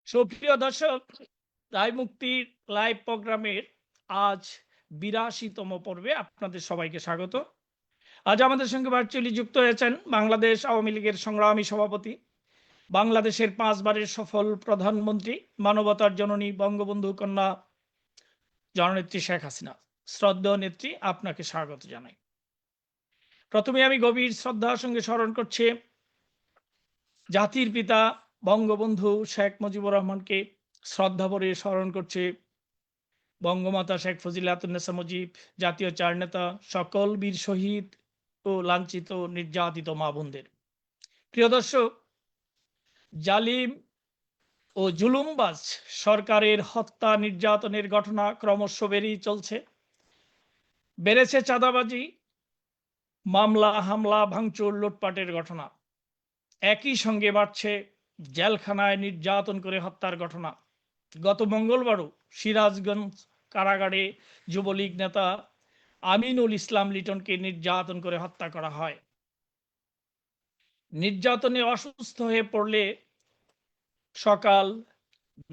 সুপ্রিয় দর্শক, দায় মুক্তির লাইভ প্রোগ্রামের আজ ৮২তম পর্বে আপনাদের সবাইকে স্বাগত। আজ আমাদের সঙ্গে ভার্চুয়ালি যুক্ত হয়েছেন বাংলাদেশ আওয়ামী লীগের সংগ্রামী সভাপতি, বাংলাদেশের 5 বারের সফল প্রধানমন্ত্রী, মানবতার জননী বঙ্গবন্ধু কন্যা জননেত্রী শেখ হাসিনা। শ্রদ্ধেয় নেত্রী, আপনাকে স্বাগত জানাই। প্রথমে আমি গভীর শ্রদ্ধার সঙ্গে স্মরণ করছি জাতির পিতা বঙ্গবন্ধু শেখ মুজিবুর রহমানকে। শ্রদ্ধা ভরে স্মরণ করছে বঙ্গমাতা শেখ ফজিলাতুন্নেসা মুজিব, জাতীয় চার নেতা, সকল বীর শহীদ ও লাঞ্ছিত নির্যাতিত মা বোনদের। প্রিয় দর্শক, জালিম ও জুলুমবাজ সরকারের হত্যা নির্যাতনের ঘটনা ক্রমশ বেড়েই চলছে। বেড়েছে চাঁদাবাজি, মামলা হামলা, ভাঙচুর, লুটপাটের ঘটনা। একই সঙ্গে বাড়ছে জেলখানায় নির্যাতন করে হত্যার ঘটনা। গত মঙ্গলবারও সিরাজগঞ্জ কারাগারে যুবলীগ নেতা আমিনুল ইসলাম লিটনকে নির্যাতন করে হত্যা করা হয়। নির্যাতনে অসুস্থ হয়ে পড়লে সকাল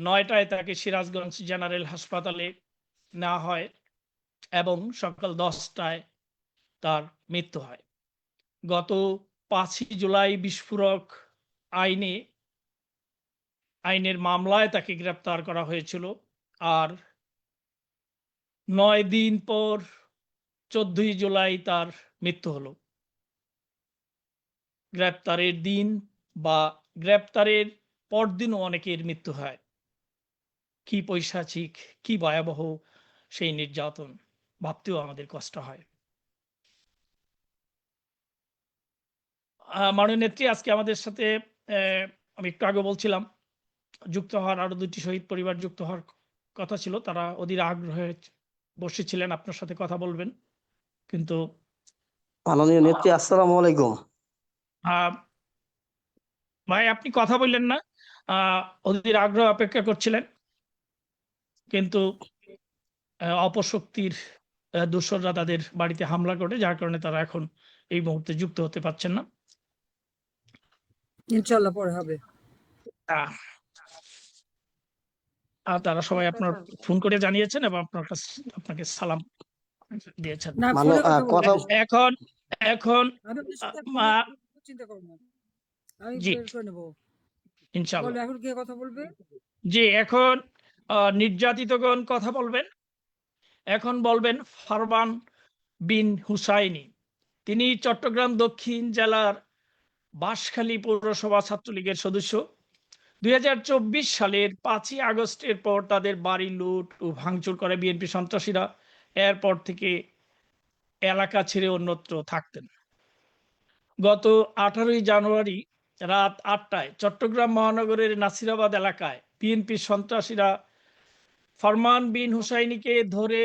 ৯টায় তাকে সিরাজগঞ্জ জেনারেল হাসপাতালে নেওয়া হয় এবং সকাল 10টায় তার মৃত্যু হয়। গত 5ই জুলাই বিস্ফোরক আইনের মামলায় তাকে গ্রেপ্তার করা হয়েছিল। আর 9 দিন পর 14ই জুলাই তার মৃত্যু হলো। গ্রেপ্তারের দিন বা গ্রেপ্তারের পরদিনও অনেকের মৃত্যু হয়। কি পৈশাচিক, কি ভয়াবহ সেই নির্যাতন, ভাবতেও আমাদের কষ্ট হয়। মাননীয় নেত্রী, আজকে আমাদের সাথে আমি একটু আগে বলছিলাম যুক্ত হওয়ার আরো 2টি শহীদ পরিবার যুক্ত হওয়ার কথা ছিল। তারা অধীর আগ্রহে বসেছিলেন আপনার সাথে কথা বলবেন, কিন্তু মাননীয় নেত্রী, আসসালামু আলাইকুম। ভাই আপনি কথা বললেন না, অধীর আগ্রহ অপেক্ষা করছিলেন, কিন্তু অপশক্তির দোসররা তাদের বাড়িতে হামলা করে, যার কারণে তারা এখন এই মুহূর্তে যুক্ত হতে পারছেন না। ইনশাআল্লাহ পরে হবে। আর তারা সবাই আপনার ফোন করে জানিয়েছেন এবং আপনাকে সালাম দিয়েছেন। এখন এখন চিন্তা করো না, আমি জি বের করে নেব ইনশাআল্লাহ। এখন কে কথা বলবে? জি, এখন নির্যাতিতগণ কথা বলবেন। এখন বলবেন ফারমান বিন হুসাইনি। তিনি চট্টগ্রাম দক্ষিণ জেলার বাঁশখালী পৌরসভা ছাত্রলীগের সদস্য। 2024 সালের 5ই আগস্টের পর তাদের বাড়ি লুট ও ভাঙচুর করে বিএনপি সন্ত্রাসীরা। এরপর থেকে এলাকা ছেড়ে অন্যত্র থাকতেন। গত 18ই জানুয়ারি রাত 8টায় চট্টগ্রাম মহানগরের নাসিরাবাদ এলাকায় বিএনপি সন্ত্রাসীরা ফরমান বিন হুসাইনিকে ধরে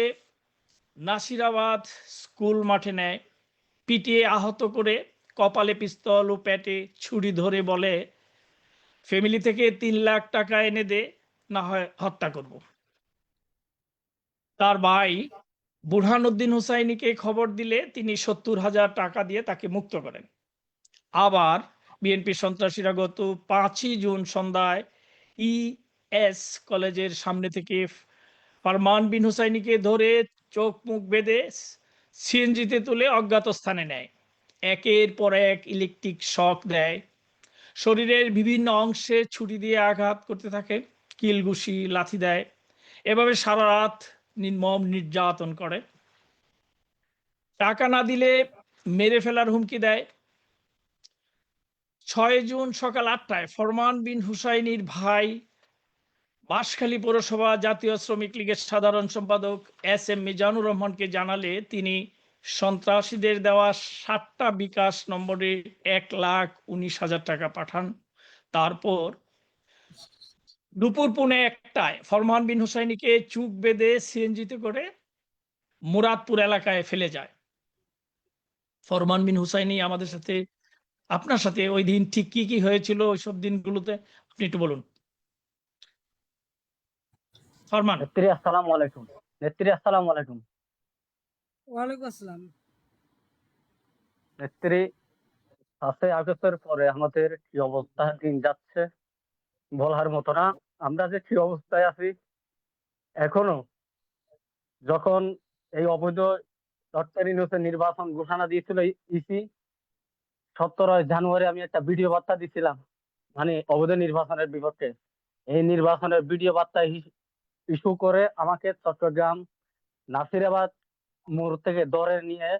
নাসিরাবাদ স্কুল মাঠে নেয়, পিটিয়ে আহত করে কপালে পিস্তল ও পেটে ছুরি ধরে বলে, ফ্যামিলি থেকে 3 লাখ টাকা এনে দে, না হয় হত্যা করব। তার ভাই বুরহানুদ্দিন হুসাইনিকে খবর দিলে তিনি 70,000 টাকা দিয়ে তাকে মুক্ত করেন। আবার বিএনপি সন্ত্রাসীরা গত 5ই জুন সন্ধ্যায় ইএস কলেজের সামনে থেকে ফরমান বিন হুসাইনিকে ধরে চোখ মুখ বেঁধে সিএনজিতে তুলে অজ্ঞাত স্থানে নেয়। একের পর এক ইলেকট্রিক শক দেয়, শরীরের বিভিন্ন অংশে ছুরি দিয়ে আঘাত করতে থাকে, কিল ঘুষি লাথি দেয়। এভাবে সারা রাত নির্মম নির্যাতন করে। টাকা না দিলে মেরে ফেলার হুমকি দেয়। 6 জুন সকাল 8টায় ফরমান বিন হুসাইনির ভাই বাঁশখালী পৌরসভা জাতীয় শ্রমিক লীগের সাধারণ সম্পাদক SM মিজানুর রহমানকে জানালে তিনি সন্ত্রাসীদের দেওয়া 7টা বিকাশ নম্বরে 1,19,000 টাকা পাঠান। তারপর দুপুর 1:45টায় ফরমান বিন হুসাইনিকে চুপ বেঁধে সিএনজিতে করে মুরাদপুর এলাকায় ফেলে যায়। ফরমান বিন হুসাইনি আমাদের সাথে, আপনার সাথে ওই দিন ঠিক কি কি হয়েছিল ওইসব দিনগুলোতে আপনি একটু বলুন। ফরমান। নেত্রী, আসসালামু আলাইকুম। নেত্রী, আসসালামু আলাইকুম। ওয়ালাইকুম আসসালাম। নেত্রী, 5ই আগস্টের পরে আমাদের কি অবস্থা দিন যাচ্ছে বলার মতো না। আমরা যে কি অবস্থায় আছি এখনো, যখন এই অবৈধ ডক্টর ইউনূসের নির্বাচন ঘোষণা দিয়েছিল ইসি, 17 জানুয়ারি আমি একটা ভিডিও বার্তা দিছিলাম, মানে অবৈধ নির্বাচনের বিপক্ষে। এই নির্বাচনের ভিডিও বার্তা ইস্যু করে আমাকে চট্টগ্রাম নাসিরাবাদ মোড় থেকে ধরে নিয়ে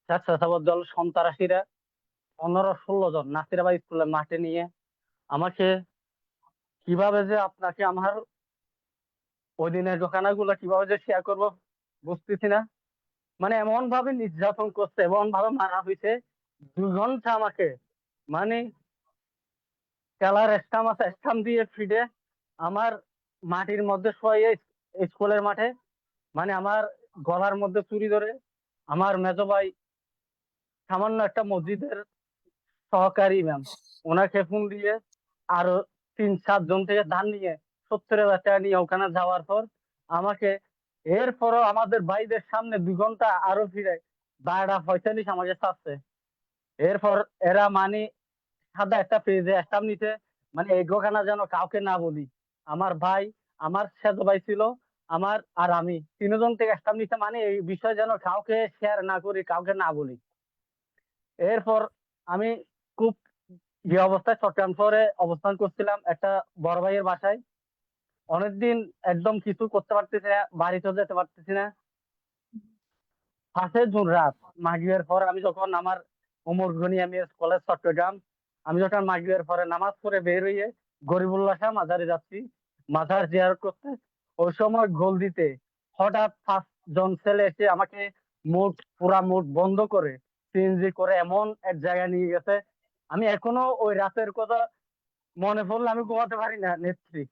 স্বেচ্ছাসেবক দল সন্ত্রাসীরা 15-16 জন নাসিরাবাদ স্কুলের মাঠে নিয়ে আমাকে কিভাবে যে আপনাকে আমার ওই দিনের ঘটনাগুলো কিভাবে যে শেয়ার করব বুঝতেছি না। মানে এমন ভাবে নির্যাতন করছে, এমন ভাবে মারা হয়েছে, 2 ঘন্টা আমাকে, মানে খেলার স্টাম্প আছে, স্টাম্প দিয়ে ফিডে আমার মাটির মধ্যে শোয়ে স্কুলের মাঠে, মানে আমার গলার মধ্যে চুরি ধরে আমার মেজো ভাই সামান্য একটা মসজিদের সহকারী ম্যাম, ওনাকে ফোন দিয়ে আরো 3-7 জন থেকে ধান নিয়ে 70,000 টাকা নিয়ে ওখানে যাওয়ার পর আমাকে, এরপরও আমাদের ভাইদের সামনে 2 ঘন্টা আরো ফিরে 12:45 আমাকে ছাড়ছে। এরপর এরা মানে সাদা একটা পেজে স্টাম্প নিতে, মানে এই ঘটনা যেন কাউকে না বলি। আমার ভাই, আমার সেজো ভাই ছিল, আমার আর আমি 3 জন থেকে স্টাম্প নিতে, মানে এই বিষয় যেন কাউকে শেয়ার না করি, কাউকে না বলি। এরপর আমি খুব যে অবস্থায় চট্টগ্রাম শহরে অবস্থান করছিলাম একটা বড় ভাইয়ের বাসায়, অনেকদিন একদম কিছু করতে পারতেছি না, বাড়িতেও যেতে পারতেছি না। 5 জুন রাত মাগরিবের পর আমি যখন আমার ওমর গনিয়ামিয়া কলেজ চট্টগ্রাম, আমি যখন মাগরিবের পরে নামাজ পড়ে বের হয়ে গরিবুল্লাহ শাহ মাজারে যাচ্ছি মাজার জিয়ারত করতে, ওই সময় গোল দিতে হঠাৎ 5 জন ছেলে এসে আমাকে পুরা মুড বন্ধ করে সিএনজি করে এমন এক জায়গায় নিয়ে গেছে, আমি এখনো ওই রাতের কথা মনে পড়লে আমি ঘুমাতে পারি না নেত্রী।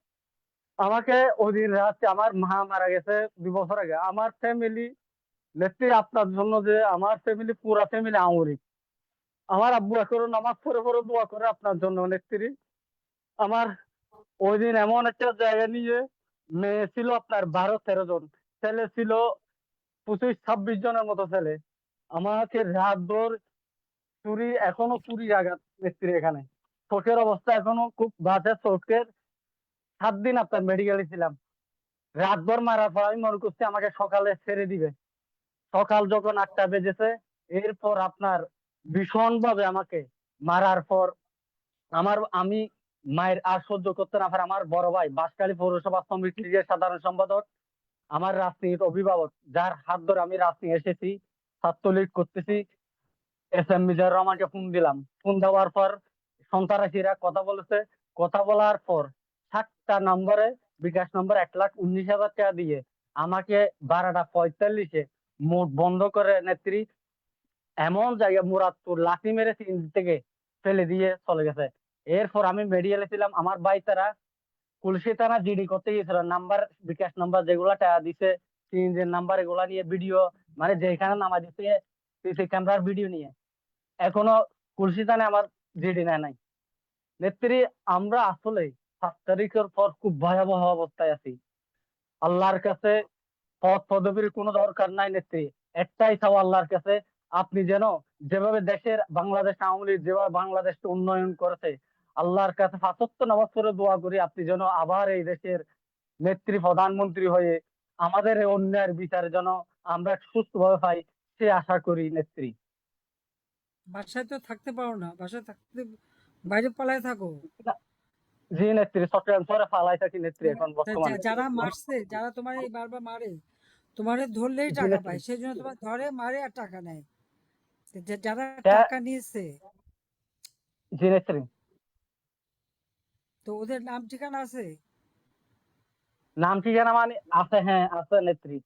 আমাকে ওই দিন রাতে আমার মা মারা গেছে 2 বছর আগে, আমার ফ্যামিলি নেত্রী, আপনার জন্য যে আমার ফ্যামিলি, পুরা ফ্যামিলি আমরিক। আমার আব্বু এখনো নামাজ পড়ে পড়ে দোয়া করে আপনার জন্য নেত্রী। আমার ওই দিন এমন একটা জায়গা নিয়ে, মেয়ে ছিল আপনার 12-13 জন, ছেলে ছিল 25-26 জনের মতো ছেলে, আমাকে রাত ভর চুরি, এখনো চুরি আঘাত নেত্রী। এখানে চোখের অবস্থা এখনো খুব বাজে, চোখের 7 দিন আপনার মেডিকেলে ছিলাম। রাতভর মারার পর আমি মনে করছি আমাকে সকালে ছেড়ে দিবে। সকাল যখন 8টা বেজেছে, এরপর আপনার ভীষণ ভাবে আমাকে মারার পর আমি মায়ের আর সহ্য করতে না পারে আমার বড় ভাই বাঁশখালী পৌরসভা সমিতির যে সাধারণ সম্পাদক, আমার রাজনীতির অভিভাবক, যার হাত ধরে আমি রাজনীতি এসেছি, ছাত্রলীগ করতেছি, এস এম মিজানুর রহমানকে ফোন দিলাম। ফোন দেওয়ার পর সন্ত্রাসীরা কথা বলেছে, কথা বলার পর 7টা নম্বরে বিকাশ নম্বর 1,19,000 টাকা দিয়ে আমাকে 12:45-এ মুড বন্ধ করে নেত্রী এমন জায়গায় মুরাদপুর লাঠি মেরে সিএনজি থেকে ফেলে দিয়ে চলে গেছে। এরপর আমি মেডিকেলে ছিলাম, আমার ভাই তারা কুলসি থানা জিডি করতে গিয়েছিল, নাম্বার বিকাশ নাম্বার যেগুলা টাকা দিছে, সিএনজির নাম্বার এগুলা নিয়ে ভিডিও, মানে যেখানে নামা দিচ্ছে সিসি ক্যামেরার ভিডিও নিয়ে, এখনো কুলসি থানায় আমার জিডি নেয় নাই নেত্রী। আমরা আসলে 7 তারিখের পর খুব ভয়াবহ অবস্থায় আছি। আল্লাহর কাছে পদ পদবীর কোনো দরকার নাই নেত্রী, একটাই চাও আল্লাহর কাছে, আপনি যেন যেভাবে দেশের বাংলাদেশ আওয়ামী লীগ যেভাবে বাংলাদেশকে উন্নয়ন করেছে, আল্লাহর কাছে 5 ওয়াক্ত নামাজ পড়ে দোয়া করি আপনি যেন আবার এই দেশের নেত্রী প্রধানমন্ত্রী হয়ে আমাদের এই অন্যায়ের বিচার যেন আমরা সুস্থভাবে পাই, সে আশা করি নেত্রী। বাসায় তো থাকতে পারো না, বাসায় থাকতে বাইরে পালায় থাকো। জি নেত্রী, চট্টগ্রাম শহরে পালাই থাকি নেত্রী এখন বর্তমানে। যারা মারছে, যারা তোমার এই বারবার মারে, তোমারে ধরলেই জি টাকা নেত্রী। পায়, সেই জন্য তোমার ধরে মারে আর টাকা নেয়। যারা তা- টাকা নিয়েছে, জি নেত্রী। তো ওদের নাম ঠিকানা আছে? নাম ঠিকানা মানে আছে, হ্যাঁ আছে নেত্রী।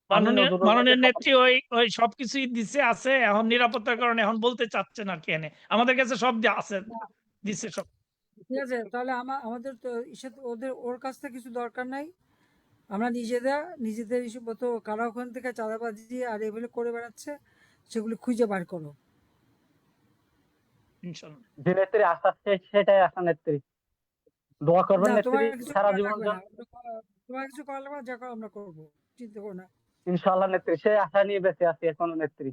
আমি মাননীয় নজরুল ভাইকে মাননীয় সব- নেত্রী ওই ওই সবকিছুই দিছে আছে, এখন নিরাপত্তার কারণে এখন বলতে চাচ্ছে না কেন, আমাদের কাছে সব আছে, দিছে সব। ঠিক আছে, তাহলে আমাদের তো ওর কাছ থেকে কিছু দরকার নাই। আমরা নিজেদের ইস্যু মতো, কারা ওখান থেকে চাঁদাবাজি আর এগুলো করে বেড়াচ্ছে সেগুলো খুঁজে বার করো। ইনশাল্লাহ। যে নেত্রী আশা সেটাই আশা নেত্রী। দোয়া করবেন না, তোমার নেত্রী কিছু সারা করা জীবন লাগবে না, তোমার কিছু করা লাগবে না, যা করো আমরা করবো, চিন্তা করো না। ইনশাআল্লাহ নেত্রী, সেই আশা নিয়ে বেঁচে আছি এখনো নেত্রী।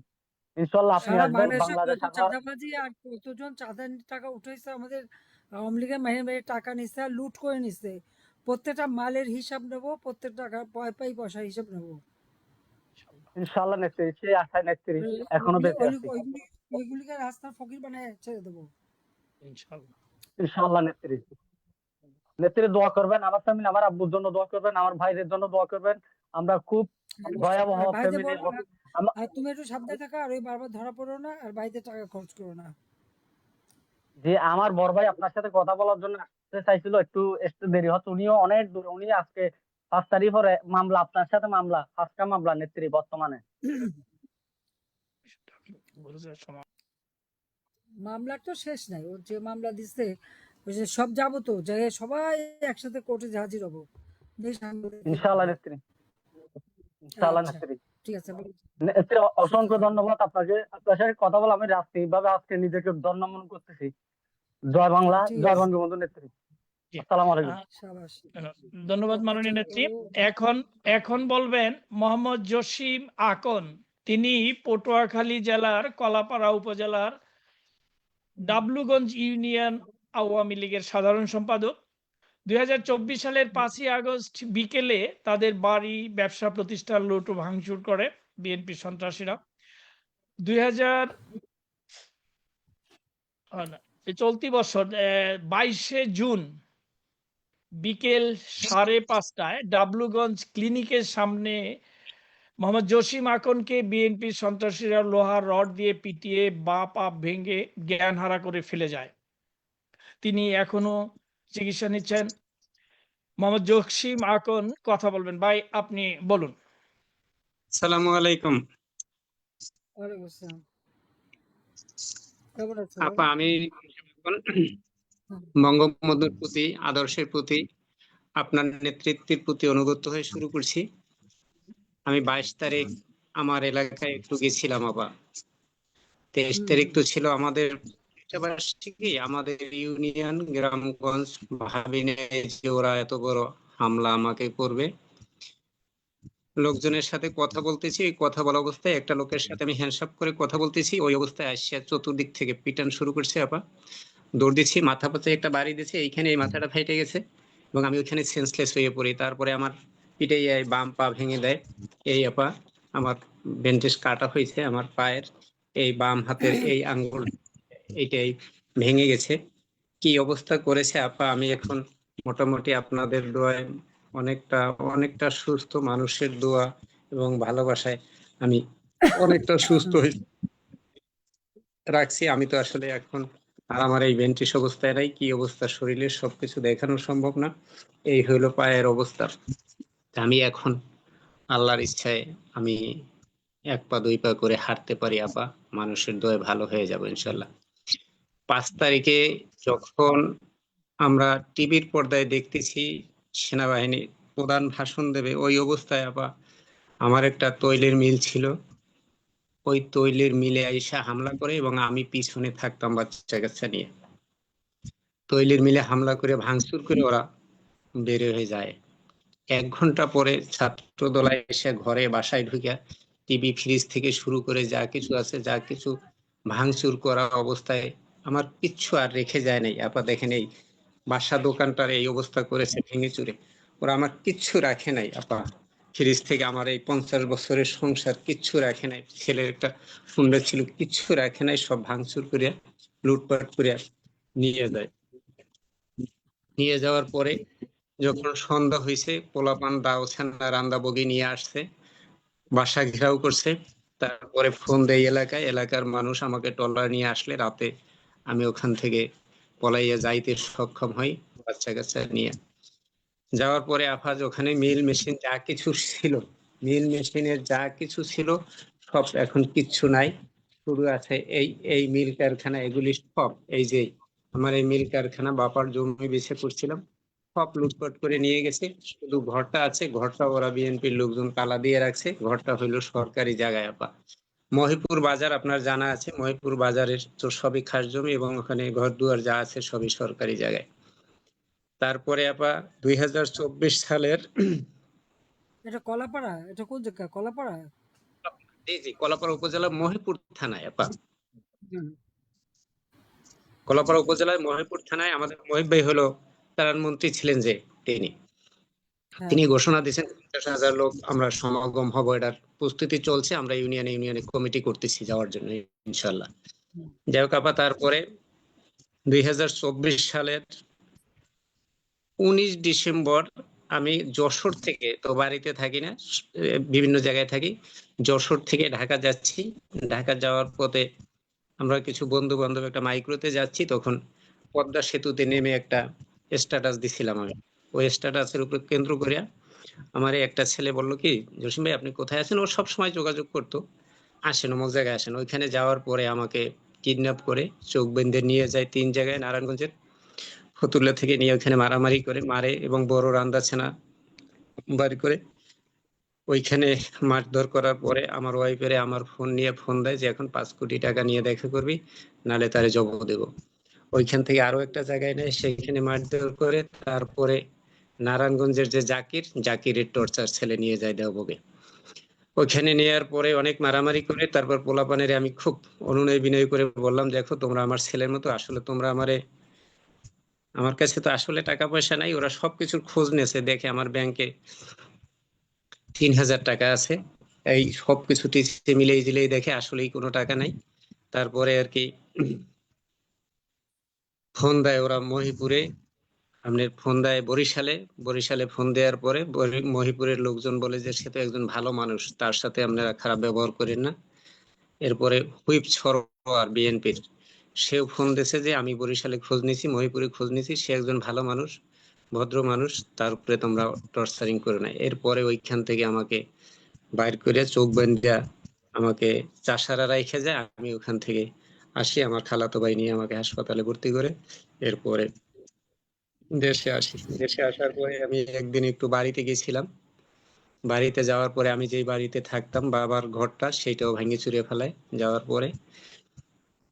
ইনশাল্লাহ আপনি সারা আসবেন বাংলাদেশে বাংলাদেশ কত আমরা চাঁদাবাজি আর কতজন চাঁদার টাকা উঠাইছে, আমাদের আওয়ামী লীগের মেরে মেরে টাকা নিচ্ছে আর লুট করে নিচ্ছে। প্রত্যেকটা মালের হিসাব নেবো, প্রত্যেক টাকা পয়সার হিসাব নেবো। ইনশাল্লাহ নেত্রী, সেই আশায় নেত্রী ওই- এখনো ওইগুলি বেঁচে ওইগুলি আছি। ওইগুলি ওইগুলিকে রাস্তার ফকির বানায় ছেড়ে দেবো। ইনশাল্লাহ। ইনশাল্লাহ নেত্রী, নেত্রী দোয়া করবেন আমার ফ্যামিলি, আমার আব্বুর জন্য দোয়া করবেন, আমার ভাইদের জন্য দোয়া করবেন। আমরা খুব ভয়াবহ আর ভাইদের ফ্যামিলি। বলো, আর তুমি একটু সাবধানে থাকা, আর ওই বারবার ধরা পড়ো না, আর বাড়িতে টাকা খরচ করো না। যে আমার বড় ভাই আপনার সাথে কথা বলার জন্য আসতে চাইছিল, একটু একটু দেরি হচ্ছে। উনিও অনেক দূরে, উনি আজকে 5 তারিখ পরে মামলা, আপনার সাথে মামলা, 5টা মামলা নেত্রী বর্তমানে। বুঝার সময় মামলার তো শেষ নাই, ওর যে মামলা দিচ্ছে ওই যে সব যাবো তো, যাই সবাই একসাথে কোর্টে হাজির হবো। বেশ আনন্দের দিন ইনশাআল্লাহ হবে। নেত্রী, ইনশাআল্লাহ আচ্ছা, নেত্রী। ঠিক আছে, নেত্রী সুস্থ অসংখ্য থাকো। ধন্যবাদ আপনাকে। আপনার সাথে কথা বলে আমি রাজশাহীভাবে আজকে নিজেকে ধন্য মনে করতেছি। জয় বাংলা, ঠিক জয় আছে, বঙ্গবন্ধু নেত্রী। জি। আসসালামু আলাইকুম। সাবাস। ধন্যবাদ মাননীয় অত্যাচার নেত্রী। করো। এখন এখন বলবেন মোহাম্মদ জসিম আকন। তিনি পটুয়াখালী জেলার কলাপাড়া উপজেলার ডাবলুগঞ্জ ইউনিয়ন আওয়ামী লীগের সাধারণ সম্পাদক। 2024 সালের 5ই আগস্ট বিকেলে তাদের বাড়ি, ব্যবসা প্রতিষ্ঠান লুট ও ভাঙচুর করে বিএনপি সন্ত্রাসীরা। 2000 চলতি বছর 22শে জুন বিকেল 5:30টায় ডাবলুগঞ্জ ক্লিনিকের সামনে মোহাম্মদ জসিম আকনকে বিএনপির সন্ত্রাসীরা লোহার রড দিয়ে পিটিয়ে বাঁ পা ভেঙে জ্ঞানহারা করে ফেলে যায়। তিনি এখনো চিকিৎসা নিচ্ছেন। মোহাম্মদ জসিম আকন কথা বলবেন। ভাই, আপনি বলুন। আসসালামু আলাইকুম। ওয়ালাইকুম আসসালাম। কেমন আছো ভাই? আপা, আমি হুম, বঙ্গবন্ধুর প্রতি, আদর্শের প্রতি, আপনার নেতৃত্বের প্রতি অনুগত হয়ে শুরু করছি। আমি 22 তারিখ আমার এলাকায় একটু গেছিলাম আপা। 23 হুম, তারিখ তো ছিল আমাদের বার্ষিকী, আমাদের ইউনিয়ন গ্রামগঞ্জ ভাবি নাই যে ওরা এত বড় হামলা আমাকে করবে। লোকজনের সাথে কথা বলতেছি, ওই কথা বলা অবস্থায় একটা লোকের সাথে আমি হ্যান্ডশেক করে কথা বলতেছি, ওই অবস্থায় আসছে চতুর্দিক থেকে পিটান শুরু করছে আপা। দৌড় দিচ্ছি, মাথা পথে একটা বাড়ি দিচ্ছে, এইখানে এই মাথাটা ফাইটে গেছে এবং আমি ওইখানে সেন্সলেস হয়ে পড়ি। তারপরে আমার পিঠে এই বাম পা ভেঙে দেয়। এই আপা, আমার ব্যান্ডেজ কাটা হয়েছে, আমার পায়ের এই বাম হাতের এই আঙ্গুল এইটাই ভেঙে গেছে। কি অবস্থা করেছে আপা, আমি এখন মোটামুটি আপনাদের দোয়ায় অনেকটা অনেকটা সুস্থ, মানুষের দোয়া এবং ভালোবাসায় আমি অনেকটা সুস্থ হুম। হয়ে রাখছি। আমি তো আসলে এখন আর আমার এই বেন্টিস অবস্থায় নাই, কি অবস্থা শরীরের সবকিছু দেখানো সম্ভব না। এই হইলো পায়ের অবস্থা। আমি এখন আল্লাহর ইচ্ছায় আমি 1 পা 2 পা করে হাঁটতে পারি আপা। মানুষের দোয়ায় ভালো হয়ে যাবো ইনশাল্লাহ। 5 তারিখে যখন আমরা টিভির পর্দায় দেখতেছি সেনাবাহিনী প্রধান ভাষণ দেবে, ওই অবস্থায় আপা আমার একটা তৈলের মিল ছিল, ওই তৈলের মিলে আইসা হামলা করে এবং আমি পিছনে থাকতাম বাচ্চা কাচ্চা নিয়ে। তৈলের মিলে হামলা করে ভাঙচুর করে ওরা বের হয়ে যায়। 1 ঘন্টা পরে ছাত্র দল এসে ঘরে বাসায় ঢুকে টিভি ফ্রিজ থেকে শুরু করে যা কিছু আছে যা কিছু ভাঙচুর করা অবস্থায় আমার কিচ্ছু আর রেখে যায় নাই আপা। দেখেন এই বাসা দোকানটার এই অবস্থা করেছে ভেঙে চুরে, ওরা আমার কিচ্ছু রাখে নাই আপা। ফ্রিজ থেকে আমার এই 50 বছরের সংসার কিচ্ছু রাখে নাই, ছেলের একটা সুন্দর ছিল, কিচ্ছু রাখে নাই, সব ভাঙচুর করে লুটপাট করে নিয়ে যায়। নিয়ে যাওয়ার পরে যখন সন্ধ্যা হয়েছে, পোলাপান দাও ছানা রান্দা বগি নিয়ে আসছে, বাসা ঘেরাও করছে। তারপরে ফোন দেয় এলাকায়, এলাকার মানুষ আমাকে ট্রলার নিয়ে আসলে রাতে আমি ওখান থেকে পলাইয়া যাইতে সক্ষম হই বাচ্চা কাচ্চা নিয়ে। যাওয়ার পরে আফাজ ওখানে মিল মেশিন যা কিছু ছিল, মিল মেশিনের যা কিছু ছিল সব এখন কিচ্ছু নাই। শুধু আছে এই মিল কারখানা, এগুলি সব এই যে আমার এই মিল কারখানা, বাপার জমি বেছে করছিলাম, সব লুটপাট করে নিয়ে গেছে। শুধু ঘরটা আছে, ঘরটা ওরা বিএনপির লোকজন তালা দিয়ে রাখছে। ঘরটা হইলো সরকারি জায়গায় আপা। মহিপুর বাজার আপনার জানা আছে, মহিপুর বাজারের তো সবই খাস জমি এবং ওখানে ঘর দুয়ার যা আছে সবই সরকারি জায়গায়। তারপরে আপা 2024 সালের এটা কলাপাড়া? এটা কোন জায়গা? কলাপাড়া? জি জি, কলাপাড়া উপজেলা মহিপুর থানায় আপা। হুম, কলাপাড়া উপজেলার মহিপুর থানায় আমাদের মহিব ভাই হলো প্রধানমন্ত্রী ছিলেন যে, তিনি হ্যাঁ তিনি ঘোষণা দিয়েছেন 50,000 লোক আমরা সমাগম হব, এটার প্রস্তুতি চলছে, আমরা ইউনিয়নে ইউনিয়নে কমিটি করতেছি যাওয়ার জন্য ইনশাল্লাহ। হুম, যাই হোক আপা, তারপরে 2024 সালের 19 ডিসেম্বর আমি যশোর থেকে, তো বাড়িতে থাকি না, বিভিন্ন জায়গায় থাকি, যশোর থেকে ঢাকা যাচ্ছি। ঢাকা যাওয়ার পথে আমরা কিছু বন্ধু বান্ধব একটা মাইক্রোতে যাচ্ছি, তখন পদ্মা সেতুতে নেমে একটা স্ট্যাটাস দিছিলাম আমি। ওই স্ট্যাটাসের উপর কেন্দ্র করে আমার এই একটা ছেলে বলল কি, জসিম ভাই আপনি কোথায় আছেন, ও সবসময় যোগাযোগ করতো, আসেন অমুক জায়গায় আসেন। ওইখানে যাওয়ার পরে আমাকে কিডন্যাপ করে চোখ বেঁধে নিয়ে যায় 3 জায়গায়, নারায়ণগঞ্জের ফতুল্লা থেকে নিয়ে ওইখানে মারামারি করে মারে, এবং বড় রান্দা ছেনা বাড়ি করে ওইখানে মারধর করার পরে আমার ওয়াইফের আমার ফোন নিয়ে ফোন দেয় যে এখন 5 কোটি টাকা নিয়ে দেখা করবি, নালে তারে জবাব দেব। ওইখান থেকে আরো একটা জায়গায় নেয়, সেখানে মারধর করে তারপরে নারায়ণগঞ্জের যে জাকিরের টর্চার ছেলে নিয়ে যায় দেওবগে। ওইখানে নেওয়ার পরে অনেক মারামারি করে তারপর পোলাপানের আমি খুব অনুনয় বিনয় করে বললাম, দেখো তোমরা আমার ছেলের মতো, আসলে তোমরা আমারে, আমার কাছে তো আসলে টাকা পয়সা নাই, ওরা সবকিছুর খোঁজ নেছে, দেখে আমার ব্যাংকে 3,000 টাকা আছে, এই সবকিছু টিসে মিলেই দিলেই দেখে আসলেই কোনো টাকা নাই। তারপরে আর কি ফোন দেয় ওরা মহিপুরে, আপনার ফোন দেয় বরিশালে, বরিশালে ফোন দেওয়ার পরে মহিপুরের লোকজন বলে যে সে তো একজন ভালো মানুষ, তার সাথে আপনারা খারাপ ব্যবহার করেন না। এরপরে হুইপ সরোয়ার বিএনপির, সেও ফোন দিয়েছে যে আমি বরিশালে খোঁজ নিছি, মহিপুরে খোঁজ নিছি, সে একজন ভালো মানুষ, ভদ্র মানুষ, তার উপরে তোমরা টর্চারিং করে না। এরপরে ওইখান থেকে আমাকে বাইর করে চোখ বেঁধে আমাকে চাষারা রাইখে যায়, আমি ওখান থেকে আসি, আমার খালাতো ভাই নিয়ে আমাকে হাসপাতালে ভর্তি করে এরপরে দেশে আসি। দেশে আসার পরে আমি একদিন একটু বাড়িতে গেছিলাম, বাড়িতে যাওয়ার পরে আমি যেই বাড়িতে থাকতাম বাবার ঘরটা সেটাও ভেঙে চুরে ফেলায়, যাওয়ার পরে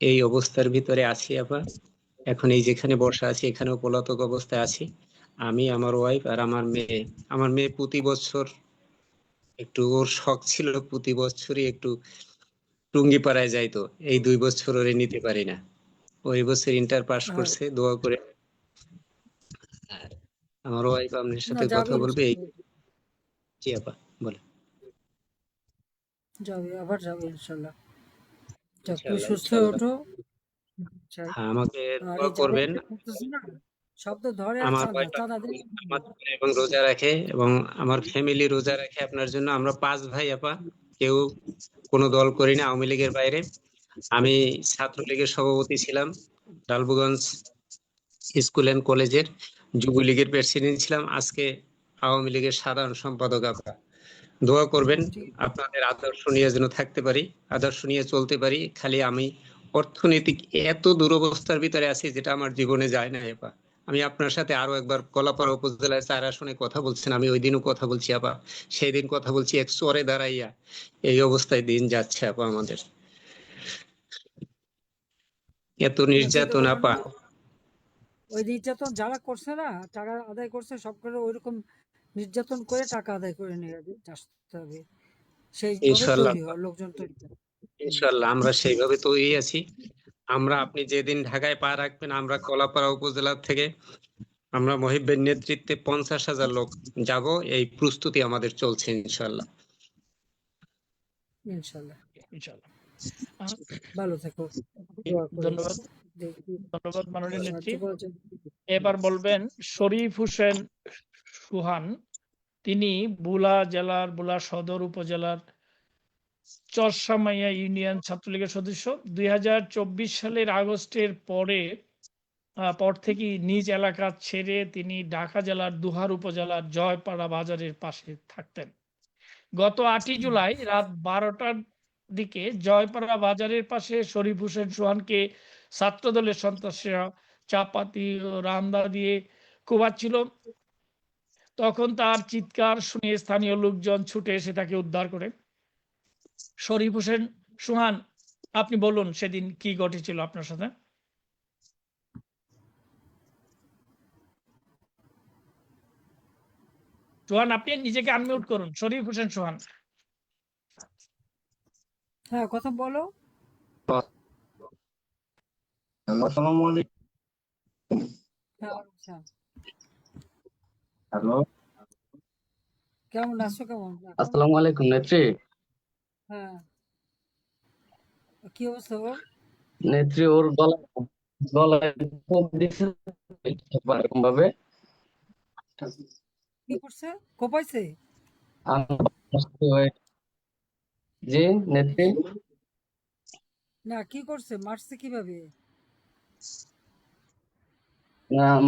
এই অবস্থার ভিতরে আছি আবার। এখন এই যেখানে বসা আছি এখানেও পলাতক অবস্থায় আছি, আমি, আমার ওয়াইফ আর আমার মেয়ে। আমার মেয়ে প্রতি বছর একটু, ওর শখ ছিল প্রতি বছরই একটু টুঙ্গিপাড়ায় যাইতো, এই 2 বছর ওরে নিতে পারি না। ওই বছর ইন্টার পাস আর করছে, দোয়া করে। আর আমার ওয়াইফ আপনার না সাথে যাবে কথা বলবে এই, ইনশাল্লাহ, জি আপা বলে। যাবে আবার যাবে ইনশাল্লাহ। যাক তুমি ইনশাআল্লাহ সুস্থ হয়ে ইনশাআল্লাহ। ওঠো। চাই। হ্যাঁ, আমাকে আর দোয়া এই করবেন। জামাতে করতেছে না, সব তো ধরে আর আমার চাঁদা ওয়াইফ চাঁদা দেয়। নামাজ পড়ে এবং রোজা রাখে, এবং আমার ফ্যামিলি রোজা রাখে আপনার জন্য। আমরা 5 ভাই আপা, কেউ কোনো দল করি না আওয়ামী লীগের বাইরে। আমি ছাত্রলীগের সভাপতি ছিলাম, ডালবুগঞ্জ স্কুল এন্ড কলেজের। যুবলীগের প্রেসিডেন্ট ছিলাম, আজকে আওয়ামী লীগের সাধারণ সম্পাদক আপা। দোয়া করবেন ঠিক আপনাদের আদর্শ নিয়ে যেন থাকতে পারি, আদর্শ নিয়ে চলতে পারি। খালি আমি অর্থনৈতিক এত দুরবস্থার ভিতরে আছি যেটা আমার জীবনে যায় না আপা। আমি আপনার সাথে আরো একবার কলাপাড়া উপজেলায় 4 আসনে কথা বলছেন, আমি ওই দিনও কথা বলছি আপা, সেই দিন কথা বলছি এক চরে দাঁড়াইয়া। এই অবস্থায় দিন যাচ্ছে আপা আমাদের, এত না, চিন্তা নির্যাতন করবে আপা। না। ওই নির্যাতন যারা করছে না, টাকা আদায় করছে, সব করে ওইরকম নির্যাতন করে টাকা আদায় করে নিয়ে আসতে হবে, সেইভাবে ইনশাল্লাহ, তৈরি হয় লোকজন তৈরি হয়। হুম, ইনশাল্লাহ আমরা সেইভাবে তৈরি আছি। আমরা, আপনি যেদিন ঢাকায় পা রাখবেন, আমরা কলাপাড়া উপজেলা থেকে আমরা মহিবের নেতৃত্বে 50,000 লোক যাব, এই প্রস্তুতি আমাদের চলছে ইনশাল্লাহ। ইনশাল্লাহ। ইনশাআল্লাহ। আহ, ভালো থেকো, দোয়া করি। ধন্যবাদ, দেখি ধন্যবাদ মাননীয় সাহায্য নেত্রী। করার জন্য। এবার বলবেন শরীফ হোসেন সুহান। তিনি ভোলা সদর উপজেলার চরসামাইয়া ইউনিয়ন ছাত্রলীগের সদস্য। 2024 সালের আগস্টের পর থেকে নিজ এলাকা ছেড়ে তিনি ঢাকা জেলার দুহার উপজেলার জয়পাড়া বাজারের পাশে থাকতেন। গত 8ই জুলাই রাত 12টার দিকে জয়পাড়া বাজারের পাশে শরীফ হোসেন সোহানকে ছাত্রদলের সন্ত্রাসীরা চাপাতি ও রামদা দিয়ে কোবাচ্ছিল। তখন তার চিৎকার শুনে স্থানীয় লোকজন ছুটে এসে তাকে উদ্ধার করে। শরীফ হোসেন সোহান, আপনি বলুন সেদিন কি ঘটেছিল আপনার সাথে। সোহান, আপনি নিজেকে আনমিউট করুন। শরীফ হোসেন সোহান। হ্যাঁ, কথা বলো। আসসালামু আলাইকুম। হ্যাঁ, আচ্ছা। হ্যালো, কেমন আছো, কেমন এখন? আসসালামু আলাইকুম নেত্রী। হ্যাঁ, কি অবস্থা ওর? নেত্রী ওর গলায় কোপ দিছে এরকম ভাবে। কি করছে? কোপাইছে? জি নেত্রী, না, কি করছে? মারছে কিভাবে?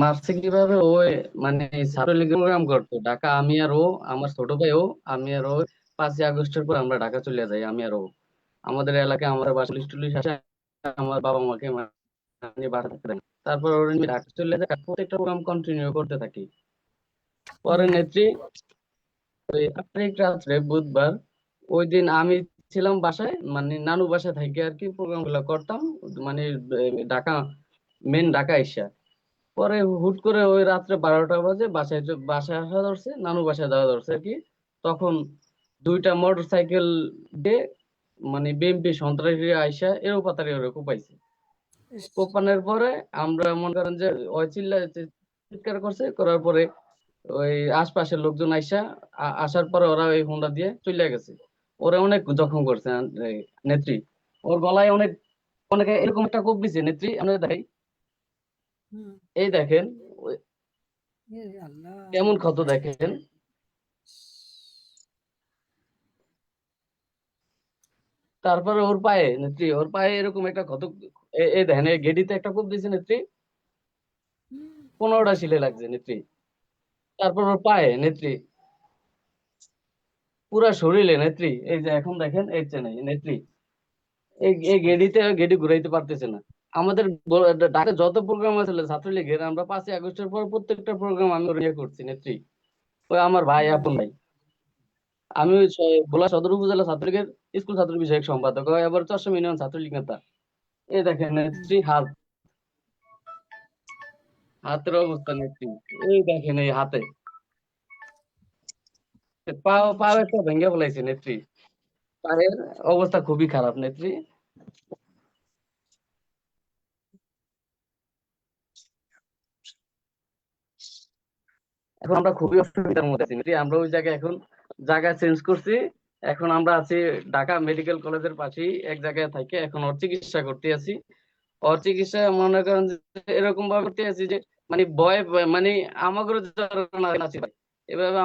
মারছে কিভাবে? ওই মানে ছাত্রলীগের প্রোগ্রাম করতো ঢাকা, আমি আর ও, আমার ছোট ভাই ও, আমি আর ও 5ই আগস্টের পর আমরা ঢাকা চলে যাই, আমি আর ও। আমাদের এলাকায় আমার বাসা পুলিশ টুলিশ আসে, আমার বাবা মাকে মানে বাসা থাকতে দেয় না। তারপর ওরা নিয়ে ঢাকা চলে যায়, প্রত্যেকটা প্রোগ্রাম কন্টিনিউ করতে থাকি। পরে হুম, নেত্রী ওই তারিখ রাত্রে বুধবার, ওই দিন আমি ছিলাম বাসায়, মানে নানু বাসায় থেকে আর কি প্রোগ্রাম গুলো করতাম, মানে ঢাকা, মেন ঢাকা এসা। পরে হুট করে ওই রাত্রে 12টা বাজে বাসায় আসা ধরছে, নানু বাসায় যাওয়া ধরছে আর কি। তখন 2টা মোটর সাইকেল দিয়ে মানে বিএমপি সন্ত্রাসী আইসা এরও পাতারি ওরে কোপাইছে। ইস, কোপানোর পরে আমরা মনে করেন যে ওই চিৎকার করছে, করার পরে ওই আশপাশের লোকজন আইসা আসার পরে ওরা ওই হুন্ডা দিয়ে চলে গেছে। ওরা অনেক জখম করছে এই নেত্রী। ওর গলায় অনেক অনেকে এরকম একটা কোপ দিছে নেত্রী, আমরা দেখাই, হুম, এই দেখেন এ আল্লাহ। কেমন ক্ষত দেখেন। তারপরে ওর পায়ে নেত্রী, ওর পায়ে এরকম একটা ক্ষত, এই দেখেন এই গেডিতে একটা কোপ দিছে নেত্রী, হুম, 15টা আল্লাহ। শিলে লাগছে নেত্রী। তারপর ওর পায়ে নেত্রী, পুরা শরীরে নেত্রী, এই যে এখন দেখেন এই যে নেই নেত্রী, এই গেডি ঘুরাইতে পারতেছে না। আমাদের ঢাকা যত প্রোগ্রাম আছে ছাত্রলীগের, আমরা 5ই আগস্টের পর প্রত্যেকটা প্রোগ্রাম আমি ওর নিয়ে করছি নেত্রী। ওই আমার ভাই হুম, আপন ভাই। আমি ওই ভোলা সদর উপজেলা ছাত্রলীগের স্কুল ছাত্র বিষয়ক সম্পাদক, ও আবার চট্টগ্রাম ইউনিয়ন ছাত্রলীগ নেতা। এই দেখেন হুম। নেত্রী হাতের অবস্থা নেত্রী, এই দেখেন এই হাতে, পাও পাও একটা ভেঙে ফেলাইছে নেত্রী। পায়ের অবস্থা খুবই খারাপ নেত্রী। এখন আমরা খুবই অসুবিধার মধ্যে আছি নেত্রী। আমরা ওই জায়গায় এখন জায়গা চেঞ্জ করছি। এখন আমরা আছি ঢাকা মেডিকেল কলেজের পাশেই এক জায়গায় থেকে, এখন ওর চিকিৎসা করতে আছি। ওর চিকিৎসা মনে করেন যে এরকম ভাবে করতে আছি যে মানে মানে আমাদের আছি ভাই। এভাবে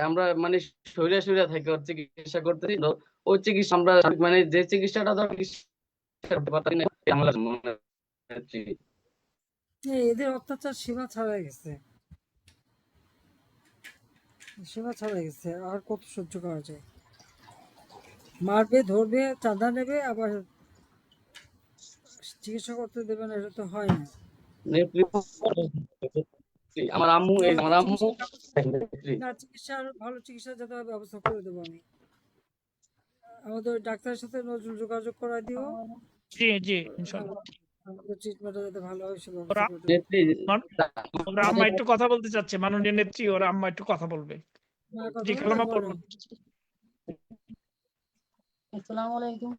আমরা মানে শরীরে শরীরে থেকে ওর চিকিৎসা করতেছি তো। ওই চিকিৎসা আমরা মানে যে চিকিৎসাটা ধর করতে পারতাম না, এই ঝামেলার মধ্যে আছি। এদের অত্যাচার সীমা ছাড়াই গেছে, সীমা ছাড়াই গেছে। আর কত সহ্য করা যায়? মারবে, ধরবে, চাঁদা নেবে, আবার চিকিৎসা করতে দেবে না, এটা তো হয় না। নেত্রী, আমার আম্মু, এই আমাদের আমার আম্মু চিকিৎসার ব্যবস্থা, নেত্রী। না, চিকিৎসার ভালো চিকিৎসা যাতে হয় ব্যবস্থা করে দেবো আমি। আমাদের ডাক্তারের সাথে নজরুল যোগাযোগ করাই দিও। জি জি, হ্যাঁ, ইনশাল্লাহ। আমাদের ট্রিটমেন্টটা যাতে ভালো হয় সে ওরা ব্যবস্থা করে দেবো। নেত্রী, ওরা আম্মা একটু কথা বলতে চাচ্ছে, মাননীয় নেত্রী, ওরা আম্মা একটু কথা বলবে। হ্যাঁ, কথা জি, বলবে, কালামা বলো। পড়ুন। আসসালামু আলাইকুম।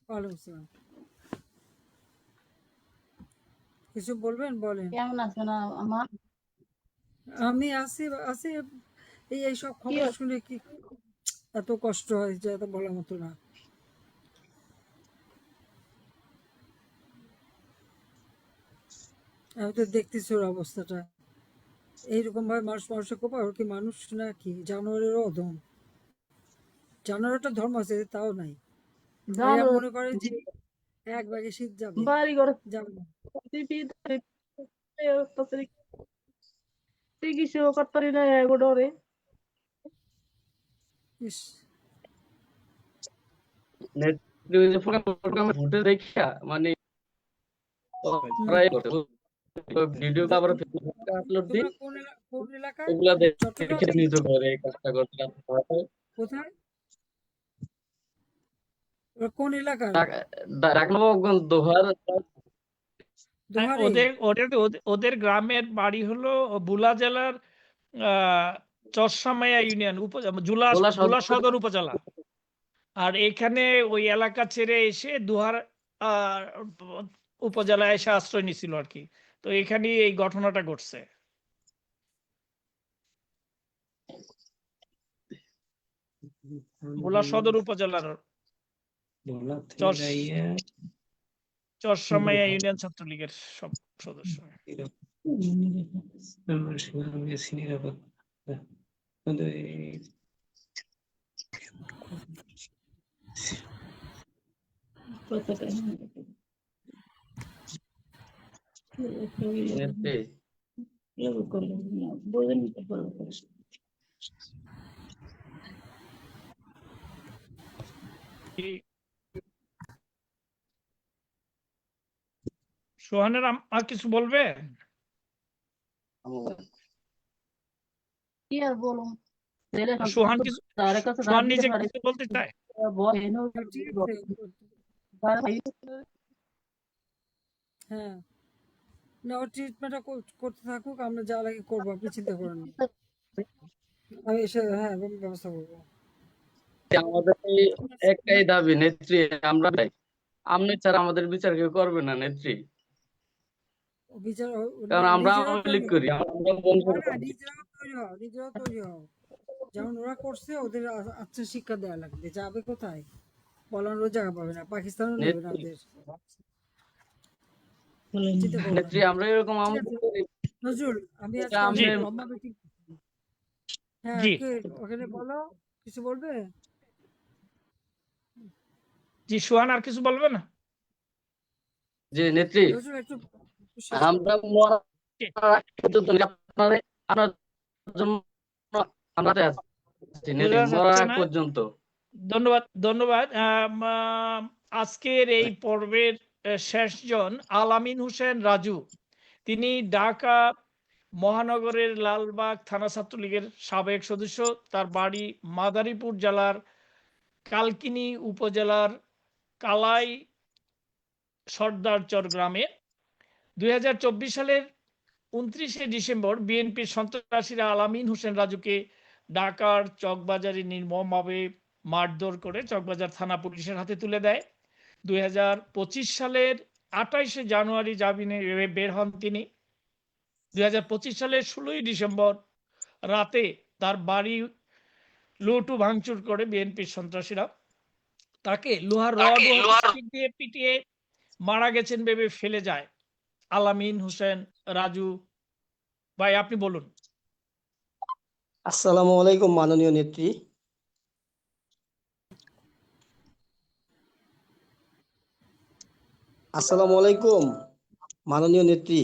ওয়ালাইকুম আসসালাম। কিছু বলবেন, বলেন। কেমন আছেন আমার? আমি আছি আছি। এই সব কি খবর শুনে কি এত কষ্ট হয় যে এত বলার মতো না। আমি তো দেখতেছি ওর অবস্থাটা, এইরকম ভাবে মানুষ মানুষের কোপায়, ওর কি মানুষ না কি জানোয়ারেরও অধম? জানোয়ারটা ধর্ম আছে, তাও নাই। আর এরা জানো মনে করে যে এক ব্যাগে শীত যাবে, বাড়ি ঘর যাবে না। চিকিৎসা করতে পারি না এগোডরে। ইস, নেত্রী ওই যে প্রোগ্রামে ফুটে দেখা মানে হুম। ওরাই করছে। ভিডিও আবার ফেসবুকে আপলোড দিই, তোমরা কোন এলাকায়? ওগুলা চট্টগ্রাম? দেখে নিজে করে এই কাজটা করতে। কোথায়? ওরা কোন এলাকার? রাখনবাবগঞ্জ দোহার। দোহারে? ওদের ওদের ওদের গ্রামের বাড়ি হলো বুলা জেলার চরসামাইয়া ইউনিয়ন, জুলা ভোলা জুলা সদর, সদর উপজেলা। আর এখানে ওই এলাকা ছেড়ে এসে দুহার উপজেলায় এসে আশ্রয় নিছিল আর কি। তো এখানে এই ঘটনাটা ঘটছে। ভোলা সদর উপজেলার চরসামাইয়া ইউনিয়ন ছাত্রলীগের সব সদস্য। নেত্রী সোহানের আর কিছু বলবে? কি আর বলুন, ছেলে সোহান কিছু তার কাছে সোহান ধার দিতে নিজে পারে, কিছু বলতে চায়? বয় এনে হ্যাঁ, ঠিক আছে। হ্যাঁ, না ওর ট্রিটমেন্টটা করতে থাকুক, আমরা যা লাগে করবো, আপনি চিন্তা করেন না। আমি এসে হ্যাঁ আমি ব্যবস্থা করবো। আমাদের এই একটাই দাবি নেত্রী, আমরা চাই আপনি ছাড়া আমাদের বিচার কেউ করবে না নেত্রী, ও বিচার কারণ আমরা নিজেরাও আওয়ামী লীগ তৈরি হও। করি, আমরা বংশের না, নিজেরাও তৈরি হও। যেমন ওরা করছে, ওদের আচ্ছা শিক্ষা দেওয়া লাগবে। যাবে কোথায়? বলারও জায়গা পাবে না, পাকিস্তানও নেবে না নেত্রী, ওদের। চিন্তা করবেন নেত্রী না। আমরা এরকম ঠিক আমল আছে করি, নজরুল, আমি এটা আজকে আপনি অনেক লম্বা মিটিং। হ্যাঁ, জি কে ওখানে বলো, কিছু বলবে? জি সোহান আর কিছু বলবে না? যে নেত্রী নজরুল একটু শেষ করো। আমরা মরার আগ পর্যন্ত আপনাদের আপনার জন্য আমরা আছি নেত্রী, বোঝা মরার যাচ্ছে আগ না। পর্যন্ত। ধন্যবাদ ধন্যবাদ। আজকের এই পর্বের শেষজন আলামিন হোসেন রাজু। তিনি ঢাকা মহানগরের লালবাগ থানা ছাত্রলীগের সাবেক সদস্য। তার বাড়ি মাদারীপুর জেলার কালকিনি উপজেলার কালাই সর্দারচর গ্রামে 2024 সালের 29শে ডিসেম্বর বিএনপির সন্ত্রাসীরা আলামিন হোসেন রাজুকে ঢাকার চকবাজারে নির্মমভাবে মারধর করে চকবাজার থানা পুলিশের হাতে তুলে দেয়। 2025 সালের 28শে জানুয়ারি জামিনে বের হন তিনি। 2025 সালের 16ই ডিসেম্বর রাতে তার বাড়ি লুট ও ভাঙচুর করে বিএনপির সন্ত্রাসীরা। তাকে লোহার রড ও স্টিক দিয়ে পিটিয়ে মারা গেছেন ভেবে ফেলে যায়। আলামিন হোসেন রাজু ভাই, আপনি বলুন। আসসালামু আলাইকুম মাননীয় নেত্রী। আসসালামু আলাইকুম মাননীয় নেত্রী।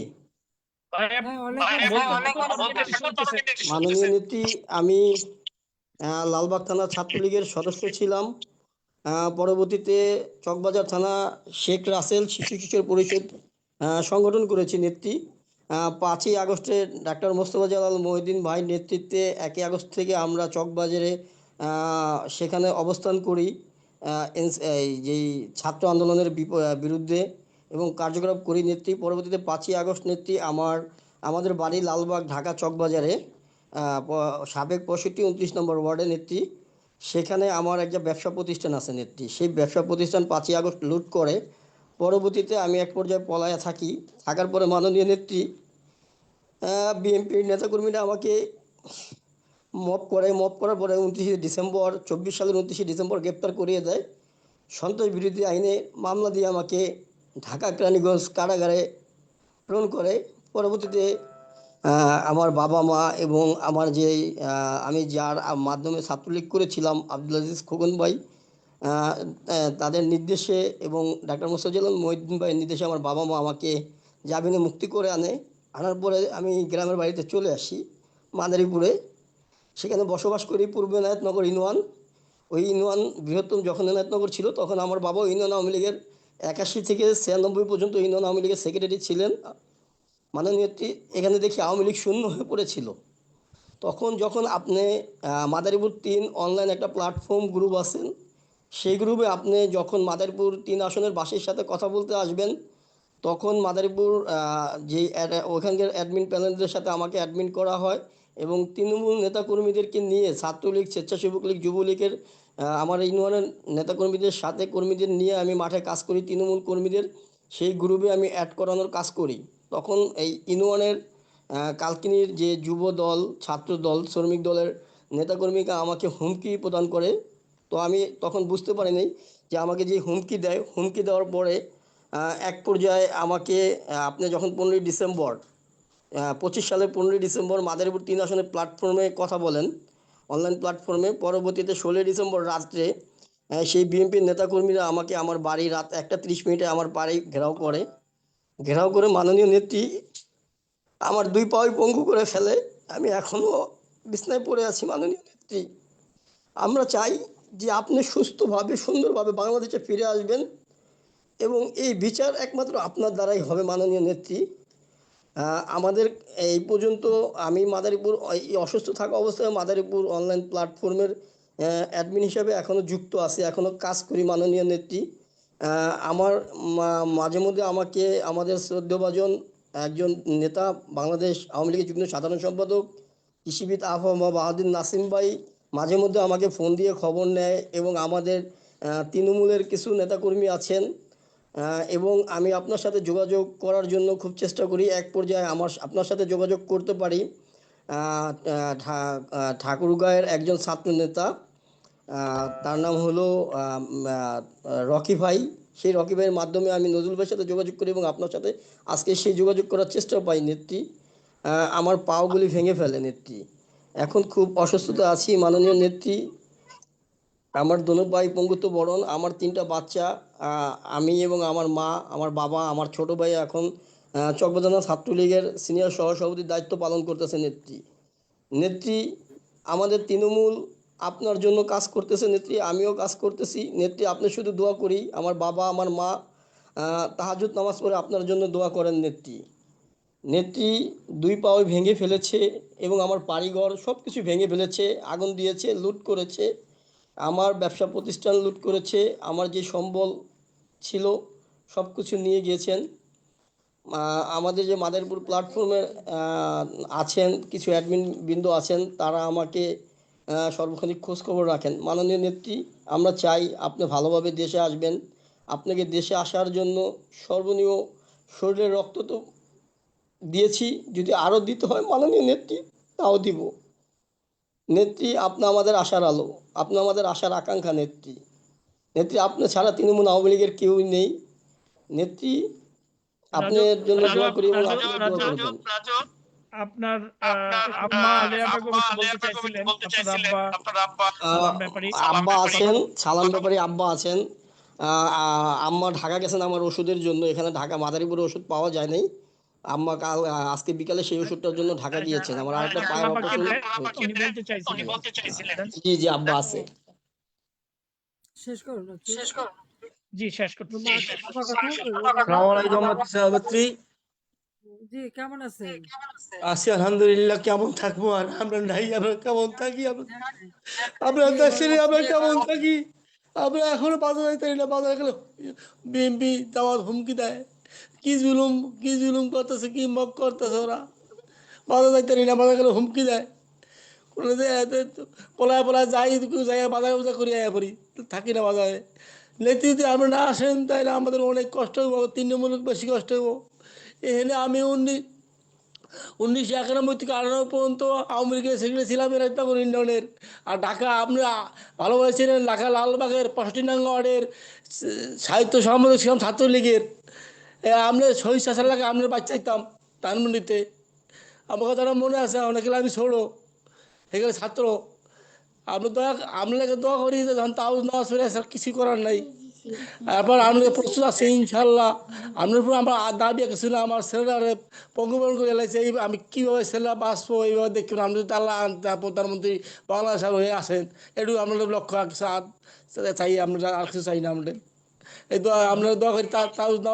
ভাই হ্যাঁ, ওয়ালাইকুম আসসালাম। মাননীয় নেত্রী, আমি লালবাগ থানা ছাত্রলীগের সদস্য ছিলাম। পরবর্তীতে চকবাজার থানা শেখ রাসেল শিশু কিশোর পরিষদ সংগঠন করেছি নেত্রী। 5ই আগস্টে ডাক্তার মোস্তফা জালাল মহিউদ্দিন ভাইয়ের নেতৃত্বে 1 আগস্ট থেকে আমরা চকবাজারে সেখানে অবস্থান করি এই যেই ছাত্র আন্দোলনের বিরুদ্ধে এবং কার্যকলাপ করি নেত্রী। পরবর্তীতে 5ই আগস্ট নেত্রী আমাদের বাড়ি লালবাগ ঢাকা চকবাজারে সাবেক 65-29 নম্বর ওয়ার্ডে নেত্রী। সেখানে আমার একটা ব্যবসা প্রতিষ্ঠান আছে নেত্রী। সেই ব্যবসা প্রতিষ্ঠান 5ই আগস্ট লুট করে। পরবর্তীতে আমি এক পর্যায়ে পলায়ে থাকার পরে মাননীয় নেত্রী বিএনপির নেতাকর্মীরা আমাকে মব করার পরে 24 সালের 29শে ডিসেম্বর গ্রেপ্তার করিয়ে দেয়। সন্ত্রাস বিরোধী আইনে মামলা দিয়ে আমাকে ঢাকা কেরানীগঞ্জ কারাগারে প্রেরণ করে। পরবর্তীতে আমার বাবা মা এবং আমার আমি যার মাধ্যমে ছাত্রলীগ করেছিলাম আব্দুল আজিজ খোকন ভাই, তাদের নির্দেশে এবং ডাক্তার মোস্তফা জালাল মহিউদ্দিন ভাইয়ের নির্দেশে আমার বাবা মা আমাকে জামিনে মুক্তি করে আনার পরে আমি গ্রামের বাড়িতে চলে আসি মাদারীপুরে। সেখানে বসবাস করি পূর্ব এনায়েতনগর ইউনিয়ন। ওই ইউনিয়ন বৃহত্তম যখন এনায়েতনগর ছিল তখন আমার বাবা ইউনিয়ন আওয়ামী লীগের 81 থেকে 96 পর্যন্ত ইউনিয়ন আওয়ামী লীগের সেক্রেটারি ছিলেন। মাননীয় এখানে দেখি আওয়ামী লীগ শূন্য হয়ে পড়েছিল। যখন আপনি মাদারীপুর 3 অনলাইন একটা প্ল্যাটফর্ম গ্রুপ আছেন, সেই গ্রুপে আপনি যখন মাদারীপুর 3 আসনের বাসীর সাথে কথা বলতে আসবেন, তখন মাদারীপুর ওখানকার অ্যাডমিন প্যানেলদের সাথে আমাকে অ্যাডমিন করা হয় এবং তৃণমূল নেতাকর্মীদেরকে নিয়ে ছাত্রলীগ, স্বেচ্ছাসেবক লীগ, যুবলীগের আমার ইউনিয়নের নেতাকর্মীদের সাথে কর্মীদের নিয়ে আমি মাঠে কাজ করি, তৃণমূল কর্মীদের সেই গ্রুপে আমি অ্যাড করানোর কাজ করি। তখন এই ইউনিয়নের কালকিনির যে যুব দল, ছাত্র দল, শ্রমিক দলের নেতাকর্মীরা আমাকে হুমকি প্রদান করে। তো আমি তখন বুঝতে পারিনি যে আমাকে যে হুমকি দেয়, হুমকি দেওয়ার পরে এক পর্যায়ে আমাকে আপনি যখন 15ই ডিসেম্বর 25 সালের 15ই ডিসেম্বর মাদারীপুর 3 আসনের প্ল্যাটফর্মে কথা বলেন, অনলাইন প্ল্যাটফর্মে। পরবর্তীতে 16ই ডিসেম্বর রাত্রে সেই বিএনপির নেতাকর্মীরা আমাকে আমার বাড়ি রাত 1:30 আমার বাড়ি ঘেরাও করে। ঘেরাও করে মাননীয় নেত্রী আমার 2 পাই পঙ্গু করে ফেলে। আমি এখনও বিছনায় পড়ে আছি। মাননীয় নেত্রী, আমরা চাই যে আপনি সুস্থভাবে সুন্দরভাবে বাংলাদেশে ফিরে আসবেন এবং এই বিচার একমাত্র আপনার দ্বারাই হবে। মাননীয় নেত্রী, আমাদের এই পর্যন্ত আমি মাদারীপুর এই অসুস্থ থাকা অবস্থায় মাদারীপুর অনলাইন প্ল্যাটফর্মের অ্যাডমিন হিসাবে এখনও যুক্ত আছি, এখনও কাজ করি। মাননীয় নেত্রী, আমার মাঝে মধ্যে আমাকে আমাদের শ্রদ্ধেয়ভাজন একজন নেতা, বাংলাদেশ আওয়ামী লীগের যুগ্ম সাধারণ সম্পাদক কৃষিবিদ আফা বাহাদুর নাসিম ভাই মাঝে মধ্যে আমাকে ফোন দিয়ে খবর নেয় এবং আমাদের তৃণমূলের কিছু নেতাকর্মী আছেন এবং আমি আপনার সাথে যোগাযোগ করার জন্য খুব চেষ্টা করি। এক পর্যায়ে আপনার সাথে যোগাযোগ করতে পারি ঠাকুরগাঁয়ের একজন ছাত্র নেতা, তার নাম হলো রকি ভাই। সেই রকি ভাইয়ের মাধ্যমে আমি নজরুল ভাইয়ের সাথে যোগাযোগ করি এবং আপনার সাথে আজকে সেই যোগাযোগ করার চেষ্টা পাই। নেত্রী, আমার পাগুলি ভেঙে ফেলে নেত্রী, এখন খুব অসুস্থতা আছি। মাননীয় নেত্রী, আমার দোনো ভাই পঙ্গুত্ব বরণ, আমার 3টা বাচ্চা, আমি এবং আমার মা, আমার বাবা, আমার ছোট ভাই এখন চকবাজার ছাত্রলীগের সিনিয়র সহসভাপতির দায়িত্ব পালন করতেছে। নেত্রী, নেত্রী, আমাদের তৃণমূল আপনার জন্য কাজ করতেছে। নেত্রী, আমিও কাজ করতেছি। নেত্রী, আপনি শুধু দোয়া করি, আমার বাবা আমার মা তাহাজ্জুদ নামাজ পড়ে আপনার জন্য দোয়া করেন। নেত্রী, নেত্রী 2 পাও ভেঙে ফেলেছে এবং আমার বাড়িঘর সব কিছু ভেঙে ফেলেছে, আগুন দিয়েছে, লুট করেছে, আমার ব্যবসা প্রতিষ্ঠান লুট করেছে, আমার যে সম্বল ছিল সব কিছু নিয়ে গিয়েছেন। আমাদের যে মাদারীপুর প্ল্যাটফর্মে আছেন কিছু অ্যাডমিন বৃন্দ আছেন, তারা আমাকে সর্বক্ষণিক খোঁজখবর রাখেন। মাননীয় নেত্রী, আমরা চাই আপনি ভালোভাবে দেশে আসবেন। আপনাকে দেশে আসার জন্য সর্বনীয় শরীরের রক্ত তো দিয়েছি, যদি আরও দিতে হয় মাননীয় নেত্রী তাও দিব। নেত্রী, আপনি আমাদের আশার আলো, আপনি আমাদের আশার আকাঙ্ক্ষা। নেত্রী, নেত্রী, আপনি ছাড়া তৃণমূল আওয়ামী লীগের কেউই নেই। নেত্রী, রাজু আপনার জন্য রাজু দোয়া করি এবং রাজু আপনি দোয়া রাজু করবেন। আপনার আম্মা আলেয়া বেগম একটু বলতে চাইছিলেন আপনার আব্বা সালাম ব্যাপারী। আব্বা আছেন, সালাম ব্যাপারী আব্বা আছেন। আম্মা ঢাকা গেছেন আমার ওষুধের জন্য। এখানে ঢাকা মাদারীপুরে ওষুধ পাওয়া যায় নাই। আম্মা কাল আজকে বিকালে সেই ওষুধটার জন্য ঢাকা গিয়েছেন। আমার আরেকটা পায়ের আব্বাকে অপারেশন দেন, হয়েছে। উনি বলতে চাইছিলেন। জি জি, আব্বা আছে। শেষ করো না তুই জি, শেষ করতে আপা কথা আসসালামু আলাইকুম সভাপতি। জি, কেমন আছেন? আছি আলহামদুলিল্লাহ। কেমন থাকবো আর, আমরা নাই, আমরা কেমন থাকি, আমরা কি দেশে এবার আমরা কেমন থাকি। আমরা এখনো বাজার যাইতে পারি না। বাজারে গেলে বিএমপি দাওয়াত হুমকি দেয়, কি জুলুম করতেছে, কি মক করতেছে ওরা। বাজার যাইতে পারি না, বাজার গেলে হুমকি দেয়। কোনো পলায় পলায় যাই, যাই বাজার উজা করি আয়া পড়ি, থাকি না বাজারে। নেতৃত্বে আমরা না আসেন তাইলে আমাদের অনেক কষ্ট হইব, তৃণমূল বেশি কষ্ট হইব। এখানে আমি 1991 থেকে 98 পর্যন্ত আওয়ামী লীগের সেক্রেটারি ছিলাম রাজনগর ইউনিয়নের। আর ঢাকা আপনারা ভালোভাবে ছিলেন, ঢাকা লালবাগের 65 নং ওয়ার্ডের সাহিত্য সম্পাদক ছিলাম ছাত্রলীগের। আমরা শহীদ শাসার লাগে আমরা বাচ্চা চাইতাম ধানমন্ডিতে। আমার কথাটা মনে আছে, অনেকে আমি ছোড়ো সেখানে ছাত্র। আপনাকে দোয়া করি যে যখন তাও না আসলে কিছু করার নাই। এরপর আমাদের প্রস্তুত আছে ইনশাল্লাহ। আপনার উপর আমার দাবি ছিল, আমার ছেলেরা পঙ্গুবরণ করে এলাইছে, আমি কীভাবে ছেলেরা বাঁচবো এইভাবে দেখবেন। আপনি যদি আল্লাহ প্রধানমন্ত্রী বাংলাদেশ হয়ে আসেন, একটু আপনাদের লক্ষ্য চাই, আমরা আর কিছু চাই না। আমাদের এই দোয়া আপনারা দোয়া করি, তাও না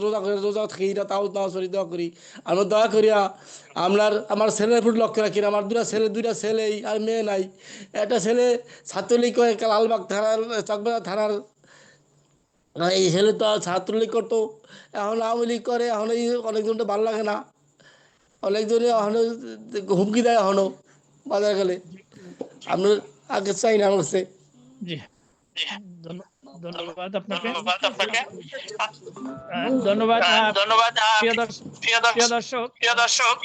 রোজা করে রোজা থাকি না, তাও না করি দোয়া করি। আমরা দোয়া করিয়া আমার ছেলের উপর লক্ষ্য রাখি। আমার দুইটা ছেলেই আর মেয়ে নাই। একটা ছেলে ছাত্রলীগ করে লালবাগ থানার চকবাজার থানার, এই ছেলে তো ছাত্রলীগ করতো, এখন আওয়ামী লীগ করে। এখন এই অনেকজনটা ভালো লাগে না, অনেকজনে এখনো হুমকি দেয় এখনো বাজারে গেলে। আপনার আগে চাই না আমার কাছে। জি, ধন্যবাদ আপনাকে। ধন্যবাদ। প্রিয় দর্শক,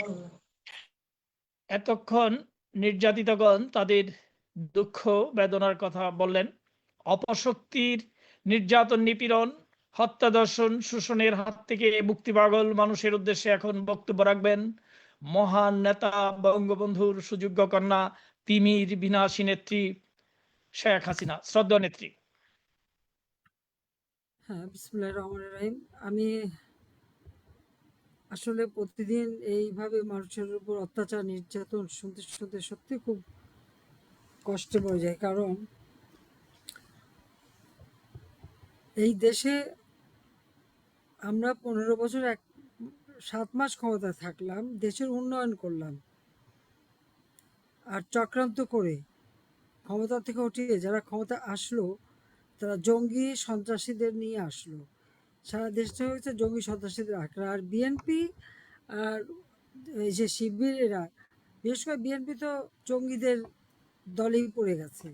এতক্ষণ নির্যাতিতগণ তাদের দুঃখ বেদনার কথা বললেন। অপশক্তির নির্যাতন, নিপীড়ন, হত্যা, দর্শন, শোষণের হাত থেকে মুক্তি পাগল মানুষের উদ্দেশ্যে এখন বক্তব্য রাখবেন মহান নেতা, বঙ্গবন্ধুর সুযোগ্য কন্যা, তিমির বিনাশী নেত্রী শেখ হাসিনা, শ্রদ্ধেয় নেত্রী। হ্যাঁ, বিসমিল্লাহির রহমানির রহিম। আমি আসলে প্রতিদিন এইভাবে মানুষের উপর অত্যাচার নির্যাতন শুনতে শুনতে সত্যি খুব কষ্টে পড়ে যায়। কারণ এই দেশে আমরা 15 বছর 7 মাস ক্ষমতা থাকলাম, দেশের উন্নয়ন করলাম, আর চক্রান্ত করে ক্ষমতা থেকে উঠিয়ে যারা ক্ষমতা আসলো তারা জঙ্গি সন্ত্রাসীদের নিয়ে আসলো। সারা দেশটা হয়েছে জঙ্গি সন্ত্রাসীদের আখড়া। আর বিএনপি আর এই যে শিবির, এরা বিশেষ করে বিএনপি তো জঙ্গিদের দলেই পড়ে গেছে।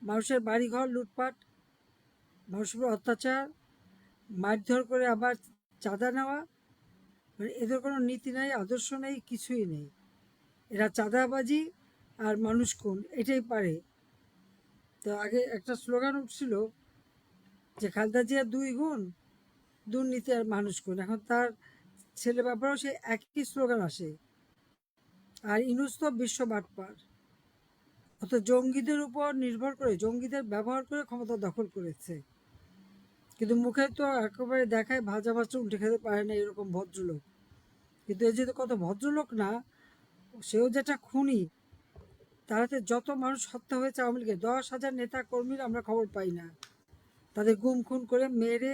মানুষের বাড়িঘর লুটপাট, মানুষের উপর অত্যাচার, মারধর করে আবার চাঁদা নেওয়া, মানে এদের কোনো নীতি নাই, আদর্শ নেই, কিছুই নেই। এরা চাঁদাবাজি আর মানুষ খুন এটাই পারে। তো আগে একটা স্লোগান উঠছিল যে খালেদা জিয়ার 2 গুণ, দুর্নীতি আর মানুষ খুন। এখন তার ছেলে ব্যাপারেও সে একই স্লোগান আসে। আর ইনুস তো বিশ্ব বাটপার, অত জঙ্গিদের উপর নির্ভর করে, জঙ্গিদের ব্যবহার করে ক্ষমতা দখল করেছে। কিন্তু মুখে তো একেবারে দেখায় ভাজা মাছটা উল্টে খেতে পারে না এরকম ভদ্রলোক। কিন্তু এই যে কত ভদ্রলোক না, সেও যেটা খুনি। তারাতে যত মানুষ হত্যা হয়েছে আওয়ামী লীগের 10,000 নেতা কর্মীর আমরা খবর পাই না। তাদের গুম খুন করে মেরে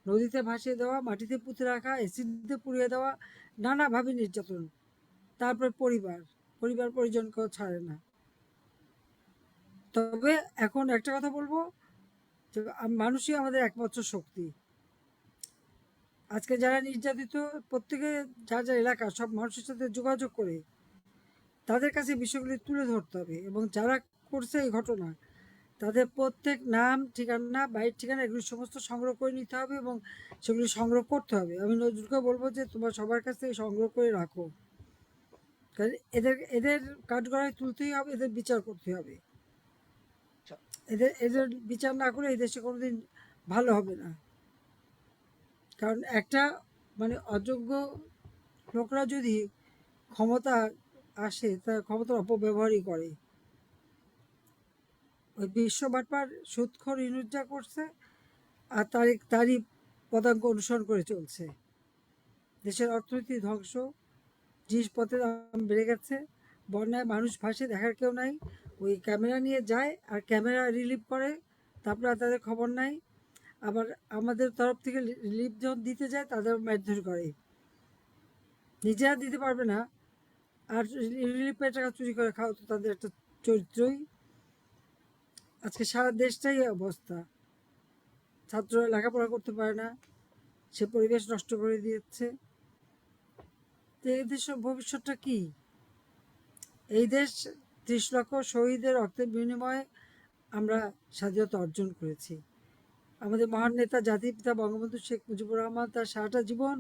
নদীতে ভাসিয়ে দেওয়া, মাটিতে পুঁতে রাখা, এসিডে পুড়িয়ে দেওয়া, নানাভাবে নির্যাতন। তারপর পরিবার পরিজনকেও ছাড়ে না। তবে এখন একটা কথা বলবো যে মানুষই আমাদের একমাত্র শক্তি। আজকে যারা নির্যাতিত, প্রত্যেকে যার যার এলাকা সব মানুষের সাথে যোগাযোগ করে তাদের কাছে বিষয়গুলি তুলে ধরতে হবে, এবং যারা করছে এই ঘটনা তাদের প্রত্যেক নাম, ঠিকানা, বাড়ির ঠিকানা এগুলি সমস্ত সংগ্রহ করে নিতে হবে এবং সেগুলি সংগ্রহ করতে হবে। আমি নজরুলকে বলবো যে তোমার সবার কাছ থেকে সংগ্রহ করে রাখো, কারণ এদের কাঠগড়ায় তুলতেই হবে, এদের বিচার করতে হবে। এদের বিচার না করে এই দেশে কোনোদিন ভালো হবে না। কারণ একটা মানে অযোগ্য লোকরা যদি ক্ষমতা আসে, তার ক্ষমতার অপব্যবহারই করে। ওই বিশ্ব বাটপার সুদখোর ইনুস যা করছে, আর তারই পদাঙ্ক অনুসরণ করে চলছে। দেশের অর্থনীতি ধ্বংস, জিনিসপত্রের দাম বেড়ে গেছে, বন্যায় মানুষ ভাসে, দেখার কেউ নাই। ওই ক্যামেরা নিয়ে যায় আর ক্যামেরা রিলিভ করে, তারপরে আর তাদের খবর নাই। আবার আমাদের তরফ থেকে রিলিফ যখন দিতে যায় তাদের মারধর করে, নিজেরা দিতে পারবে না আর রিলিফের টাকা চুরি করে খাওয়া তো তাদের একটা চরিত্রই। আজকে সারা দেশটাই অবস্থা। ছাত্ররা লেখাপড়া করতে পারে না, সে পরিবেশ নষ্ট করে দিয়েছে। তো এই দেশের ভবিষ্যৎটা কি? এই দেশ 30 লক্ষ শহীদের রক্তের বিনিময়ে আমরা স্বাধীনতা অর্জন করেছি। আমাদের মহান নেতা জাতির পিতা বঙ্গবন্ধু শেখ মুজিবুর রহমান তার সারাটা জীবন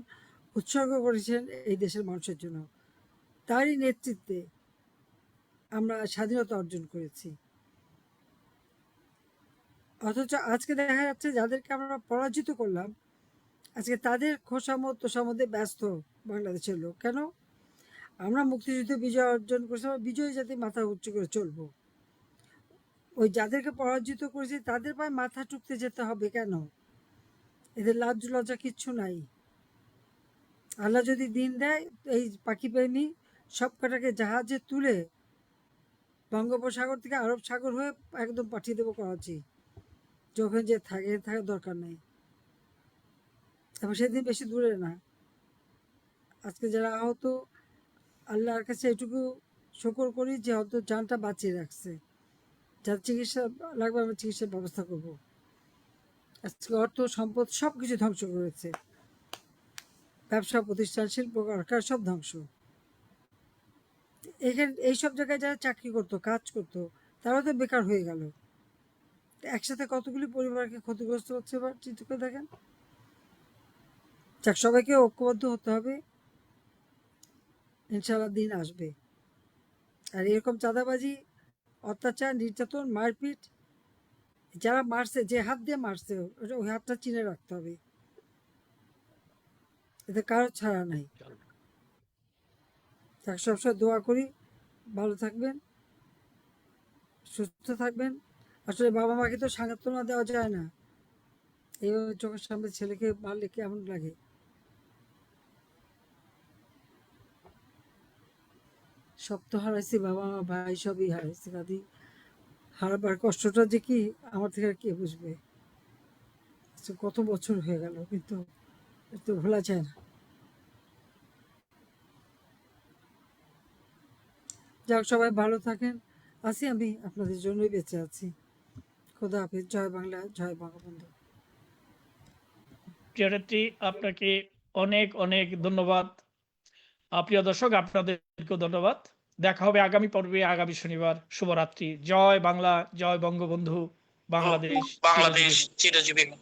উৎসর্গ করেছেন এই দেশের মানুষের জন্য। তারই নেতৃত্বে আমরা স্বাধীনতা অর্জন করেছি। অথচ আজকে দেখা যাচ্ছে যাদেরকে আমরা পরাজিত করলাম, আজকে তাদের খোসামত তোষামতে ব্যস্ত বাংলাদেশের লোক। কেন? আমরা মুক্তিযুদ্ধে বিজয় অর্জন করেছি, আমরা বিজয়ী জাতি মাথা উঁচু করে চলবো। ওই যাদেরকে পরাজিত করেছি তাদের পায়ে মাথা টুকতে যেতে হবে কেন? এদের লাজ লজ্জা কিচ্ছু নাই। আল্লাহ যদি দিন দেয়, এই পাখি প্রেমী সব কটাকে জাহাজে তুলে বঙ্গোপসাগর থেকে আরব সাগর হয়ে একদম পাঠিয়ে দেবো করাচি, যখন যে থাকার দরকার নেই। এবং সেদিন বেশি দূরে না। আজকে যারা আহত, আল্লাহর কাছে এটুকু শুকর করি যে হয়তো জানটা বাঁচিয়ে রাখছে। যার চিকিৎসা লাগবে আমরা চিকিৎসার ব্যবস্থা করব। আজকে অর্থ সম্পদ সব কিছু ধ্বংস করেছে, ব্যবসা প্রতিষ্ঠান, শিল্প কারখানা সব ধ্বংস। এখানে এইসব জায়গায় যারা চাকরি করতো, কাজ করতো, তারাও তো বেকার হয়ে গেল। একসাথে কতগুলি পরিবারকে ক্ষতিগ্রস্ত হচ্ছে এবার চিন্তা করে দেখেন। যাক, সবাইকে ঐক্যবদ্ধ হতে হবে, ইনশাআল্লাহ দিন আসবে। আর এরকম চাঁদাবাজি, অত্যাচার, নির্যাতন, মারপিট, যারা মারছে, যে হাত দিয়ে মারছে ওই হাতটা চিনে রাখতে হবে, এতে কারো ছাড়া নাই। যাক, সবসময় দোয়া করি ভালো থাকবেন, সুস্থ থাকবেন। আসলে বাবা মাকে তো সান্ত্বনা দেওয়া যায় না, এইভাবে চোখের সামনে ছেলেকে মারলে কেমন লাগে। সব তো হারাইছি, বাবা মা ভাই সবই হারাইছি, দাদি হারাবার কষ্টটা যে কি আমার থেকে আর কে বুঝবে। কত বছর হয়ে গেল, কিন্তু তো ভোলা যায় না। যাক, সবাই ভালো থাকেন, আছি আমি আপনাদের জন্যই বেঁচে আছি। খোদা হাফিজ, জয় বাংলা, জয় বঙ্গবন্ধু। প্রিয় নেত্রী, আপনাকে অনেক অনেক ধন্যবাদ। প্রিয় দর্শক, আপনাদেরকেও ধন্যবাদ। দেখা হবে আগামী পর্বে, আগামী শনিবার। শুভরাত্রি। জয় বাংলা, জয় বঙ্গবন্ধু, বাংলাদেশ বাংলাদেশ চিরজীবী হোক। চিরজীবী হোক।